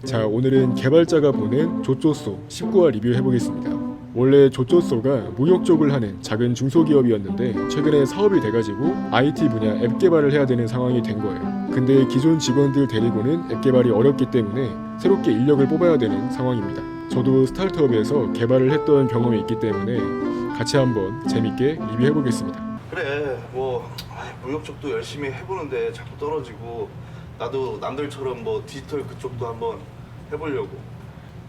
자, 오늘은 개발자가 보낸 조조소 19화 리뷰해보겠습니다. 원래 조조소가 무역 쪽을 하는 작은 중소기업이었는데 최근에 사업이 돼가지고 IT 분야 앱 개발을 해야 되는 상황이 된 거예요. 근데 기존 직원들 데리고는 앱 개발이 어렵기 때문에 새롭게 인력을 뽑아야 되는 상황입니다. 저도 스타트업에서 개발을 했던 경험이 있기 때문에 같이 한번 재밌게 리뷰해보겠습니다. 그래 무역 쪽도 열심히 해보는데 자꾸 떨어지고 나도 남들처럼 뭐 디지털 그쪽도 한번 해보려고.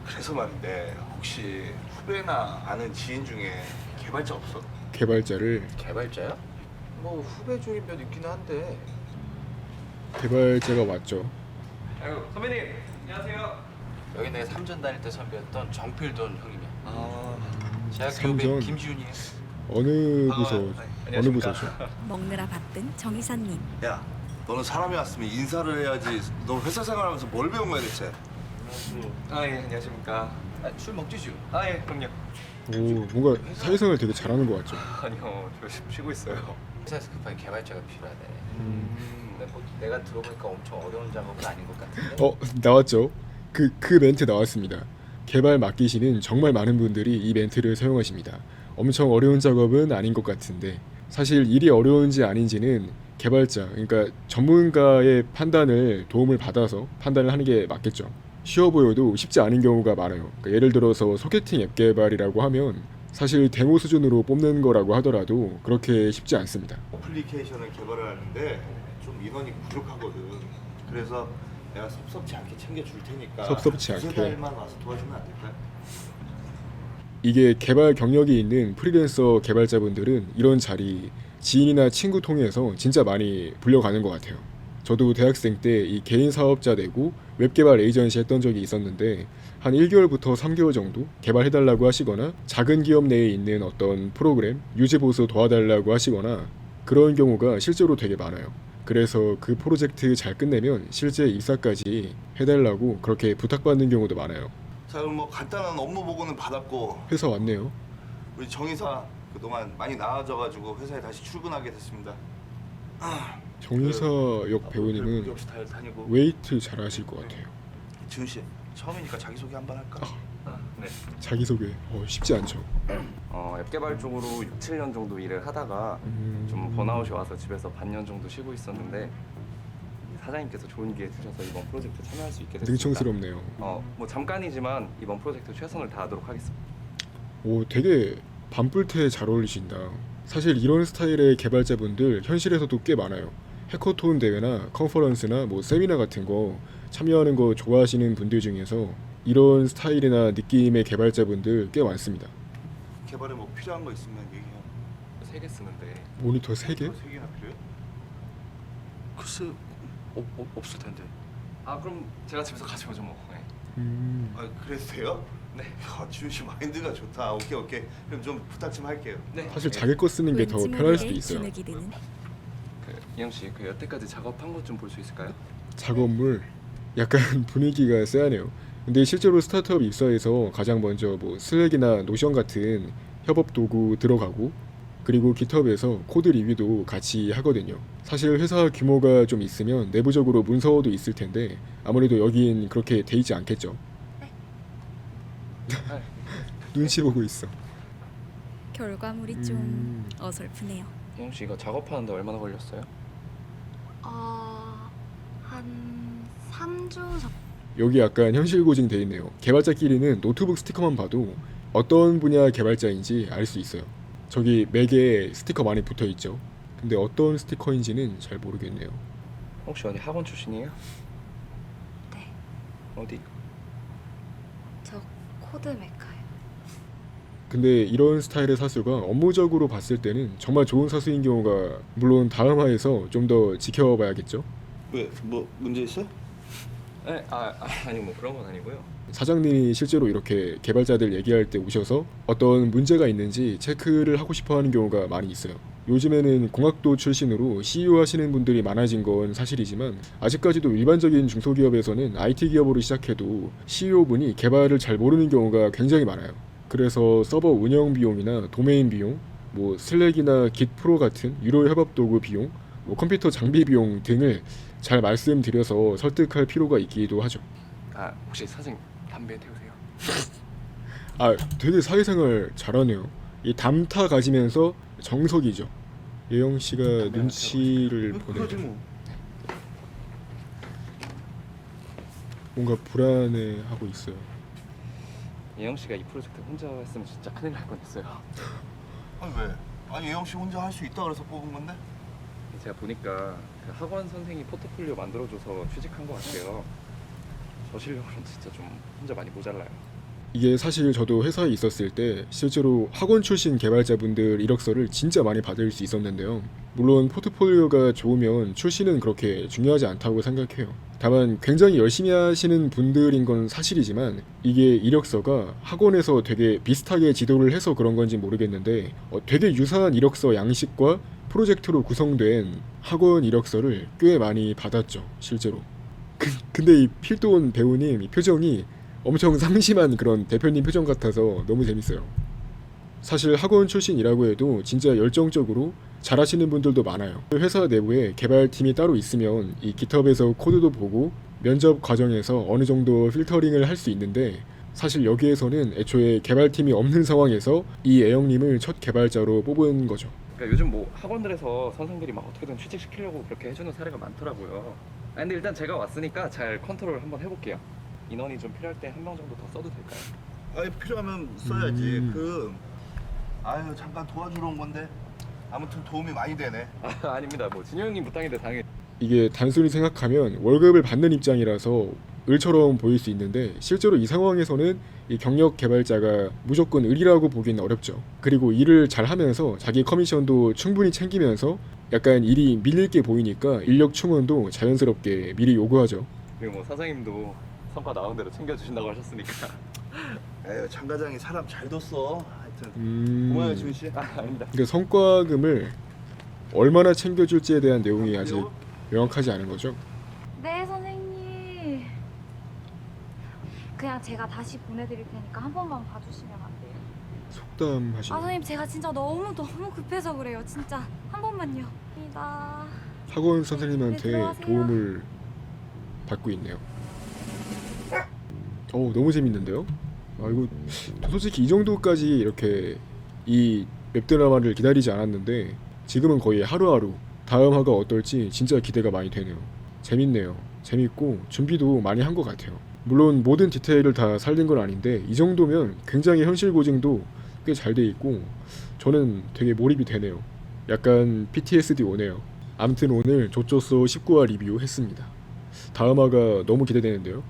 그래서 말인데 혹시 후배나 아는 지인 중에 개발자 없어? 개발자를 개발자야? 뭐 후배 중에 몇 있긴 한데. 개발자가 왔죠. 아이고 선배님 안녕하세요. 여기 내가 삼전 다닐 때 선배였던 정필돈 형님이야. 아 제가 삼전. 교육에 김지훈이에요. 어느 부서? 어느 부서죠? 먹느라 바쁜 정이사님. 야, 너는 사람이 왔으면 인사를 해야지. 너 회사 생활하면서 뭘 배운 거야 대체? 아예 안녕하십니까. 술 먹지 지금? 아예 그럼요. 오, 뭔가 사회생활 되게 잘하는 것 같죠? 아니요 저 쉬고 있어요. 회사에서 급하게 개발자가 필요하대. 근데 뭐 내가 들어보니까 엄청 어려운 작업은 아닌 것 같은데. 나왔죠. 그 멘트 나왔습니다. 개발 맡기시는 정말 많은 분들이 이 멘트를 사용하십니다. 엄청 어려운 작업은 아닌 것 같은데 사실 일이 어려운지 아닌지는 개발자, 그러니까 전문가의 판단을 도움을 받아서 판단을 하는 게 맞겠죠. 쉬워 보여도 쉽지 않은 경우가 많아요. 그러니까 예를 들어서 소개팅 앱 개발이라고 하면 사실 데모 수준으로 뽑는 거라고 하더라도 그렇게 쉽지 않습니다. 어플리케이션을 개발을 하는데 좀 인원이 부족하거든. 그래서 내가 섭섭지 않게 챙겨줄 테니까 섭섭지 두세 않게. 달만 와서 도와주면 안 될까? 이게 개발 경력이 있는 프리랜서 개발자분들은 이런 자리 지인이나 친구 통해서 진짜 많이 불려가는 것 같아요. 저도 대학생 때 이 개인 사업자 내고 웹개발 에이전시 했던 적이 있었는데 한 1개월부터 3개월 정도 개발해달라고 하시거나 작은 기업 내에 있는 어떤 프로그램 유지보수 도와달라고 하시거나 그런 경우가 실제로 되게 많아요. 그래서 그 프로젝트 잘 끝내면 실제 입사까지 해달라고 그렇게 부탁받는 경우도 많아요. 자 그럼 뭐 간단한 업무 보고는 받았고 회사 왔네요. 우리 정이사 그동안 많이 나아져가지고 회사에 다시 출근하게 됐습니다. 정의사역 별 배우님은 역시 잘 다니고. 웨이트 잘 하실 것 같아요. 지훈 씨 처음이니까 자기 소개 한번 할까? 네. 자기소개 쉽지 않죠. 앱 개발 쪽으로 6, 7년 정도 일을 하다가 좀 번아웃이 와서 집에서 반년 정도 쉬고 있었는데 사장님께서 좋은 기회 주셔서 이번 프로젝트 참여할 수 있게 됐습니다. 능청스럽네요. 뭐 잠깐이지만 이번 프로젝트 최선을 다하도록 하겠습니다. 오, 되게 반뿔테 잘 어울리신다. 사실 이런 스타일의 개발자분들 현실에서도 꽤 많아요. 해커톤 대회나 컨퍼런스나 뭐 세미나 같은 거 참여하는 거 좋아하시는 분들 중에서 이런 스타일이나 느낌의 개발자분들 꽤 많습니다. 개발에 뭐 필요한 거 있으면 얘기해. 3개 쓰는데 모니터 3개? 3개나 필요해? 글쎄 없을 텐데. 그럼 제가 집에서 가져오죠 뭐. 네. 아 그래도 돼요? 네. 야 지훈 씨 마인드가 좋다. 오케이. 그럼 좀 부탁 좀 할게요. 네. 사실 자기 거 쓰는 게 더 왠지 편할 수도 모르게 있어요. 주눅이 드는 이영 씨, 여태까지 작업한 것 좀 볼 수 있을까요? 작업물 약간 분위기가 쎄하네요. 근데 실제로 스타트업 입사해서 가장 먼저 뭐 슬랙이나 노션 같은 협업 도구 들어가고 그리고 깃허브에서 코드 리뷰도 같이 하거든요. 사실 회사 규모가 좀 있으면 내부적으로 문서도 있을 텐데 아무래도 여긴 그렇게 돼 있지 않겠죠. 눈치 보고 있어. 결과물이 좀 어설프네요. 이영 씨, 이거 작업하는데 얼마나 걸렸어요? 한 3주 정도. 여기 약간 현실 고증 돼 있네요. 개발자끼리는 노트북 스티커만 봐도 어떤 분야 개발자인지 알 수 있어요. 저기 맥에 스티커 많이 붙어 있죠. 근데 어떤 스티커인지는 잘 모르겠네요. 혹시 어디 학원 출신이에요? 네, 어디? 저 코드 메카요. 근데 이런 스타일의 사수가 업무적으로 봤을 때는 정말 좋은 사수인 경우가 물론 다음 화에서 좀 더 지켜봐야겠죠. 왜? 뭐 문제 있어? 네, 아니 뭐 그런 건 아니고요. 사장님이 실제로 이렇게 개발자들 얘기할 때 오셔서 어떤 문제가 있는지 체크를 하고 싶어 하는 경우가 많이 있어요. 요즘에는 공학도 출신으로 CEO 하시는 분들이 많아진 건 사실이지만 아직까지도 일반적인 중소기업에서는 IT 기업으로 시작해도 CEO 분이 개발을 잘 모르는 경우가 굉장히 많아요. 그래서 서버 운영 비용이나 도메인 비용, 뭐 슬랙이나 깃 프로 같은 유료 협업 도구 비용, 뭐 컴퓨터 장비 비용 등을 잘 말씀드려서 설득할 필요가 있기도 하죠. 아 혹시 선생님 담배 태우세요? 아, 되게 사회생활 잘하네요. 이 담타 가지면서 정석이죠. 예영 씨가 눈치를 보네. 그거지 뭐. 뭔가 불안해하고 있어요. 예영 씨가 이 프로젝트 혼자 했으면 진짜 큰일 날 뻔했어요. 아니 왜? 아니 예영 씨 혼자 할 수 있다 그래서 뽑은 건데? 제가 보니까 그 학원 선생이 포트폴리오 만들어줘서 취직한 것 같아요. 저 실력으로는 진짜 좀 혼자 많이 모자라요. 이게 사실 저도 회사에 있었을 때 실제로 학원 출신 개발자분들 이력서를 진짜 많이 받을 수 있었는데요. 물론 포트폴리오가 좋으면 출신은 그렇게 중요하지 않다고 생각해요. 다만 굉장히 열심히 하시는 분들인 건 사실이지만 이게 이력서가 학원에서 되게 비슷하게 지도를 해서 그런 건지 모르겠는데 되게 유사한 이력서 양식과 프로젝트로 구성된 학원 이력서를 꽤 많이 받았죠, 실제로. 근데 이 필돈 배우님 이 표정이 엄청 상심한 그런 대표님 표정 같아서 너무 재밌어요. 사실 학원 출신이라고 해도 진짜 열정적으로 잘하시는 분들도 많아요. 회사 내부에 개발팀이 따로 있으면 이 깃허브에서 코드도 보고 면접 과정에서 어느 정도 필터링을 할 수 있는데 사실 여기에서는 애초에 개발팀이 없는 상황에서 이 애영님을 첫 개발자로 뽑은 거죠. 그러니까 요즘 뭐 학원들에서 선생들이 막 어떻게든 취직시키려고 그렇게 해주는 사례가 많더라고요. 아, 근데 일단 제가 왔으니까 잘 컨트롤 한번 해볼게요. 인원이 좀 필요할 때 한 명 정도 더 써도 될까요? 아니 필요하면 써야지. 아유 잠깐 도와주러 온 건데 아무튼 도움이 많이 되네. 아, 아닙니다. 뭐 진영 형님 부탁인데 당연히. 이게 단순히 생각하면 월급을 받는 입장이라서 을처럼 보일 수 있는데 실제로 이 상황에서는 이 경력 개발자가 무조건 을이라고 보기는 어렵죠. 그리고 일을 잘 하면서 자기 커미션도 충분히 챙기면서 약간 일이 밀릴 게 보이니까 인력 충원도 자연스럽게 미리 요구하죠. 그리고 뭐 사장님도 성과 나온 대로 챙겨주신다고 하셨으니까. 에휴 장 과장이 사람 잘 뒀어. 하여튼 고마워요 지민 씨. 아, 아닙니다. 그러니까 성과금을 얼마나 챙겨줄지에 대한 내용이 아직 명확하지 않은 거죠. 네 선생님. 그냥 제가 다시 보내드릴 테니까 한 번만 봐주시면 안 돼요? 속담하시네. 선생님 제가 진짜 너무 급해서 그래요. 진짜 한 번만요. 감사합니다. 학원 네, 선생님한테 들어가세요. 도움을 받고 있네요. 너무 재밌는데요? 이거 솔직히 이 정도까지 이렇게 이 웹드라마를 기다리지 않았는데 지금은 거의 하루하루 다음 화가 어떨지 진짜 기대가 많이 되네요. 재밌네요. 재밌고 준비도 많이 한 것 같아요. 물론 모든 디테일을 다 살린 건 아닌데 이 정도면 굉장히 현실 고증도 꽤 잘 돼 있고 저는 되게 몰입이 되네요. 약간 PTSD 오네요. 아무튼 오늘 조조소 19화 리뷰 했습니다. 다음 화가 너무 기대되는데요.